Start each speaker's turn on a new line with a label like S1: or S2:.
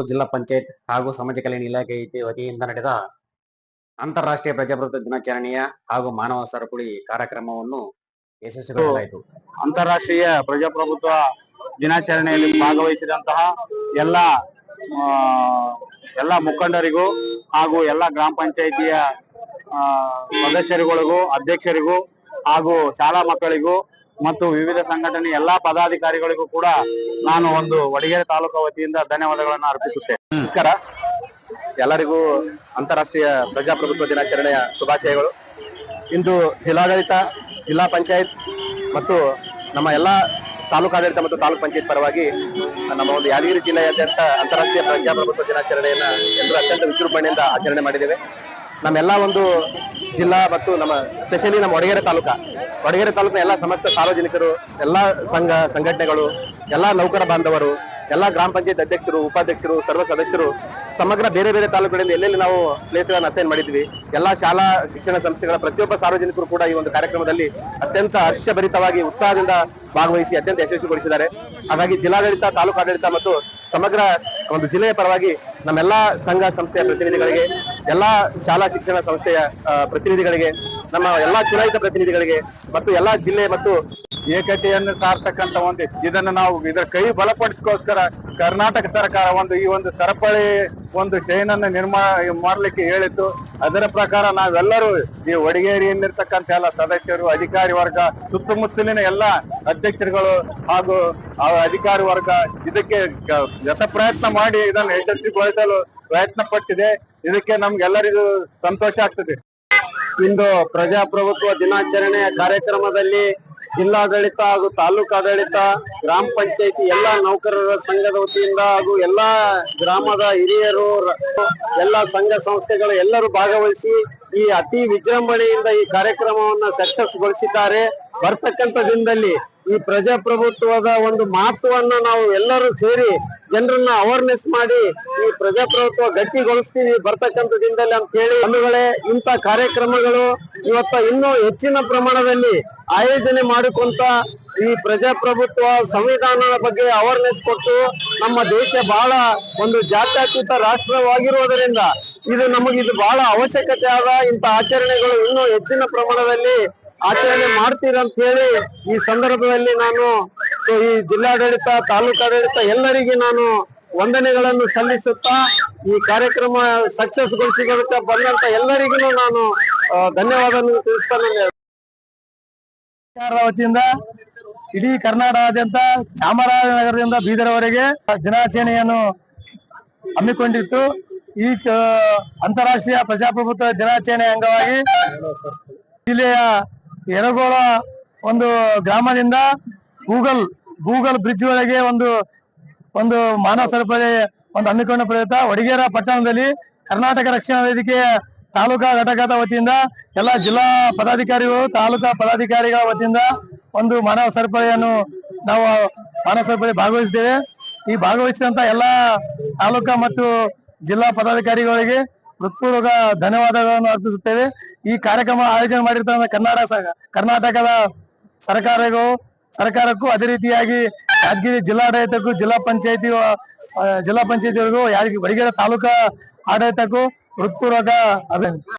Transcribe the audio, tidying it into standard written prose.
S1: ತಾಲೂಕು ಜಿಲ್ಲಾ ಪಂಚಾಯತ್ ಹಾಗೂ ಸಮಾಜ ಕಲ್ಯಾಣ ಇಲಾಖೆ ವತಿಯಿಂದ ನಡೆದ ಅಂತಾರಾಷ್ಟ್ರೀಯ ಪ್ರಜಾಪ್ರಭುತ್ವ ದಿನಾಚರಣೆಯ ಹಾಗೂ ಮಾನವ ಸರಪಳಿ ಕಾರ್ಯಕ್ರಮವನ್ನು ಯಶಸ್ವಿಗೊಳಿಸಲಾಯಿತು.
S2: ಅಂತಾರಾಷ್ಟ್ರೀಯ ಪ್ರಜಾಪ್ರಭುತ್ವ ದಿನಾಚರಣೆಯಲ್ಲಿ ಭಾಗವಹಿಸಿದಂತಹ ಎಲ್ಲ ಮುಖಂಡರಿಗೂ ಹಾಗೂ ಎಲ್ಲ ಗ್ರಾಮ ಪಂಚಾಯಿತಿಯ ಸದಸ್ಯರುಗಳಿಗೂ, ಅಧ್ಯಕ್ಷರಿಗೂ ಹಾಗೂ ಶಾಲಾ ಮಕ್ಕಳಿಗೂ ಮತ್ತು ವಿವಿಧ ಸಂಘಟನೆ ಎಲ್ಲಾ ಪದಾಧಿಕಾರಿಗಳಿಗೂ ಕೂಡ ನಾನು ಒಂದು ವಡಗೇರಿ ತಾಲೂಕು ವತಿಯಿಂದ ಧನ್ಯವಾದಗಳನ್ನು ಅರ್ಪಿಸುತ್ತೇನೆ. ನಮಸ್ಕಾರ ಎಲ್ಲರಿಗೂ ಅಂತಾರಾಷ್ಟ್ರೀಯ ಪ್ರಜಾಪ್ರಭುತ್ವ ದಿನಾಚರಣೆಯ ಶುಭಾಶಯಗಳು. ಇಂದು ಜಿಲ್ಲಾಡಳಿತ, ಜಿಲ್ಲಾ ಪಂಚಾಯತ್ ಮತ್ತು ನಮ್ಮ ಎಲ್ಲಾ ತಾಲೂಕಾಡಳಿತ ಮತ್ತು ತಾಲೂಕ್ ಪಂಚಾಯತ್ ಪರವಾಗಿ ನಮ್ಮ ಒಂದು ಯಾದಗಿರಿ ಜಿಲ್ಲೆಯಾದ್ಯಂತ ಅಂತಾರಾಷ್ಟ್ರೀಯ ಪ್ರಜಾಪ್ರಭುತ್ವ ದಿನಾಚರಣೆಯನ್ನ ಎಲ್ಲರೂ ಅತ್ಯಂತ ವಿಜೃಂಭಣೆಯಿಂದ ಆಚರಣೆ ಮಾಡಿದ್ದೇವೆ. ನಮ್ಮೆಲ್ಲ ಒಂದು ಜಿಲ್ಲಾ ಮತ್ತು ನಮ್ಮ ಸ್ಪೆಷಲಿ ನಮ್ಮ ವಡಗೇರಿ ತಾಲೂಕಿನ ಎಲ್ಲ ಸಮಸ್ತ ಸಾರ್ವಜನಿಕರು, ಎಲ್ಲಾ ಸಂಘಟನೆಗಳು, ಎಲ್ಲಾ ನೌಕರ ಬಾಂಧವರು, ಎಲ್ಲಾ ಗ್ರಾಮ ಪಂಚಾಯತ್ ಅಧ್ಯಕ್ಷರು, ಉಪಾಧ್ಯಕ್ಷರು, ಸರ್ವ ಸದಸ್ಯರು, ಸಮಗ್ರ ಬೇರೆ ಬೇರೆ ತಾಲೂಕುಗಳಿಂದ ಎಲ್ಲೆಲ್ಲಿ ನಾವು ಪ್ಲೇಸ್ಗಳನ್ನು ಅಸೈನ್ ಮಾಡಿದ್ವಿ, ಎಲ್ಲಾ ಶಾಲಾ ಶಿಕ್ಷಣ ಸಂಸ್ಥೆಗಳ ಪ್ರತಿಯೊಬ್ಬ ಸಾರ್ವಜನಿಕರು ಕೂಡ ಈ ಒಂದು ಕಾರ್ಯಕ್ರಮದಲ್ಲಿ ಅತ್ಯಂತ ಹರ್ಷಭರಿತವಾಗಿ ಉತ್ಸಾಹದಿಂದ ಭಾಗವಹಿಸಿ ಅತ್ಯಂತ ಯಶಸ್ವಿಗೊಳಿಸಿದ್ದಾರೆ. ಹಾಗಾಗಿ ಜಿಲ್ಲಾಡಳಿತ, ತಾಲೂಕಾಡಳಿತ ಮತ್ತು ಸಮಗ್ರ ಒಂದು ಜಿಲ್ಲೆಯ ಪರವಾಗಿ ನಮ್ಮೆಲ್ಲಾ ಸಂಘ ಸಂಸ್ಥೆಯ ಪ್ರತಿನಿಧಿಗಳಿಗೆ, ಎಲ್ಲಾ ಶಾಲಾ ಶಿಕ್ಷಣ ಸಂಸ್ಥೆಯ ಪ್ರತಿನಿಧಿಗಳಿಗೆ, ನಮ್ಮ ಎಲ್ಲಾ ಚುನಾಯಿತ ಪ್ರತಿನಿಧಿಗಳಿಗೆ ಮತ್ತು ಎಲ್ಲಾ ಜಿಲ್ಲೆ ಮತ್ತು ಏಕತೆಯನ್ನು ಸಾರ್ತಕ್ಕಂಥ ಇದನ್ನು ನಾವು ಇದರ ಕೈ ಬಲಪಡಿಸೋಸ್ಕರ ಕರ್ನಾಟಕ ಸರ್ಕಾರ ಈ ಒಂದು ಸರಪಳಿ ಚೈನ್ ಅನ್ನು ನಿರ್ಮಾಣ ಮಾಡ್ಲಿಕ್ಕೆ ಹೇಳಿತ್ತು. ಅದರ ಪ್ರಕಾರ ನಾವೆಲ್ಲರೂ ಈ ವಡಗೇರಿಯಲ್ಲಿರ್ತಕ್ಕಂಥ ಎಲ್ಲ ಸದಸ್ಯರು, ಅಧಿಕಾರಿ ವರ್ಗ, ಸುತ್ತಮುತ್ತಲಿನ ಎಲ್ಲ ಅಧ್ಯಕ್ಷರುಗಳು ಹಾಗೂ ಅಧಿಕಾರಿ ವರ್ಗ ಇದಕ್ಕೆ ಯಥ ಪ್ರಯತ್ನ ಮಾಡಿ ಇದನ್ನು ಯಶಸ್ವಿಗೊಳಿಸಲು ಪ್ರಯತ್ನ ಪಟ್ಟಿದೆ. ಇದಕ್ಕೆ ನಮ್ಗೆಲ್ಲರಿಗೂ ಸಂತೋಷ ಆಗ್ತದೆ. ಇಂದು ಪ್ರಜಾಪ್ರಭುತ್ವ ದಿನಾಚರಣೆಯ ಕಾರ್ಯಕ್ರಮದಲ್ಲಿ ಜಿಲ್ಲಾಡಳಿತ ಹಾಗೂ ತಾಲೂಕಾಡಳಿತ, ಗ್ರಾಮ ಪಂಚಾಯಿತಿ ಎಲ್ಲಾ ನೌಕರರ ಸಂಘದ ವತಿಯಿಂದ ಹಾಗೂ ಎಲ್ಲಾ ಗ್ರಾಮದ ಹಿರಿಯರು, ಎಲ್ಲಾ ಸಂಘ ಸಂಸ್ಥೆಗಳು ಎಲ್ಲರೂ ಭಾಗವಹಿಸಿ ಈ ಅತಿ ವಿಜೃಂಭಣೆಯಿಂದ ಈ ಕಾರ್ಯಕ್ರಮವನ್ನ ಸಕ್ಸಸ್ಗೊಳಿಸಿದ್ದಾರೆ. ಬರ್ತಕ್ಕಂಥ ದಿನದಲ್ಲಿ ಈ ಪ್ರಜಾಪ್ರಭುತ್ವದ ಒಂದು ಮಹತ್ವವನ್ನ ನಾವು ಎಲ್ಲರೂ ಸೇರಿ ಜನರನ್ನ ಅವೇರ್ನೆಸ್ ಮಾಡಿ ಈ ಪ್ರಜಾಪ್ರಭುತ್ವ ಗಟ್ಟಿಗೊಳಿಸ್ತೀವಿ ಬರ್ತಕ್ಕಂಥ ದಿನದಲ್ಲಿ ಅಂತ ಹೇಳಿ ಬಂಧುಗಳೇ, ಇಂಥ ಕಾರ್ಯಕ್ರಮಗಳು ಇವತ್ತ ಇನ್ನೂ ಹೆಚ್ಚಿನ ಪ್ರಮಾಣದಲ್ಲಿ ಆಯೋಜನೆ ಮಾಡಿಕೊಂತ ಈ ಪ್ರಜಾಪ್ರಭುತ್ವ ಸಂವಿಧಾನದ ಬಗ್ಗೆ ಅವೇರ್ನೆಸ್ ಕೊಟ್ಟು ನಮ್ಮ ದೇಶ ಬಹಳ ಒಂದು ಜಾತ್ಯತೀತ ರಾಷ್ಟ್ರವಾಗಿರುವುದರಿಂದ ಇದು ಬಹಳ ಅವಶ್ಯಕತೆ ಆದ ಇಂಥ ಆಚರಣೆಗಳು ಇನ್ನೂ ಹೆಚ್ಚಿನ ಪ್ರಮಾಣದಲ್ಲಿ ಆಚರಣೆ ಮಾಡ್ತೀರಂತ ಹೇಳಿ ಈ ಸಂದರ್ಭದಲ್ಲಿ ನಾನು ಈ ಜಿಲ್ಲಾಡಳಿತ, ತಾಲೂಕಾಡಳಿತ ಎಲ್ಲರಿಗೆ ನಾನು ವಂದನೆಗಳನ್ನು ಸಲ್ಲಿಸುತ್ತಾ ಈ ಕಾರ್ಯಕ್ರಮ ಸಕ್ಸಸ್ಗೊಳಿಸಿದ್ದಕ್ಕೆ ಬಂದಂತ ಎಲ್ಲರಿಗೂ ನಾನು ಧನ್ಯವಾದವನ್ನು ತಿಳಿಸ್ತಾನೆ. ವತಿಯಿಂದ ಇಡೀ ಕರ್ನಾಟಕದಾದ್ಯಂತ ಚಾಮರಾಜನಗರದಿಂದ ಬೀದರ್ವರೆಗೆ ದಿನಾಚರಣೆಯನ್ನು ಹಮ್ಮಿಕೊಂಡಿತ್ತು. ಈ ಅಂತಾರಾಷ್ಟ್ರೀಯ ಪ್ರಜಾಪ್ರಭುತ್ವ ದಿನಾಚರಣೆ ಅಂಗವಾಗಿ ಜಿಲ್ಲೆಯ ಯರಗೋಳ ಒಂದು ಗ್ರಾಮದಿಂದ ಗೂಗಲ್ ಬ್ರಿಡ್ಜ್ ಒಳಗೆ ಒಂದು ಮಾನವ ಸರಪಳಿ ಹಮ್ಮಿಕೊಂಡ ಪ್ರಯುಕ್ತ ವಡಗೇರ ಪಟ್ಟಣದಲ್ಲಿ ಕರ್ನಾಟಕ ರಕ್ಷಣಾ ವೇದಿಕೆಯ ತಾಲೂಕಾ ಘಟಕದ ವತಿಯಿಂದ ಎಲ್ಲ ಜಿಲ್ಲಾ ಪದಾಧಿಕಾರಿಗಳು, ತಾಲೂಕಾ ಪದಾಧಿಕಾರಿಗಳ ವತಿಯಿಂದ ಒಂದು ಮಾನವ ಸರಪಳಿಯನ್ನು ನಾವು ಭಾಗವಹಿಸಿದ್ದೇವೆ. ಈ ಭಾಗವಹಿಸಿದಂತ ಎಲ್ಲಾ ತಾಲೂಕಾ ಮತ್ತು ಜಿಲ್ಲಾ ಪದಾಧಿಕಾರಿಗಳಿಗೆ ಹೃತ್ಪೂರ್ವಕ ಧನ್ಯವಾದಗಳನ್ನು ಅರ್ಪಿಸುತ್ತೇವೆ. ಈ ಕಾರ್ಯಕ್ರಮ ಆಯೋಜನೆ ಮಾಡಿರ್ತಕ್ಕಂಥ ಕರ್ನಾಟಕದ ಸರ್ಕಾರಕ್ಕೂ ಅದೇ ರೀತಿಯಾಗಿ ಯಾದಗಿರಿ ಜಿಲ್ಲಾಡಳಿತಕ್ಕೂ, ಜಿಲ್ಲಾ ಪಂಚಾಯತಿವರೆಗೂ ವಡಗೇರಿ ತಾಲೂಕಾ ಆಡಳಿತಕ್ಕೂ ಹೃತ್ಪೂರ್ವಕ ಅಭಿನಂದನೆ.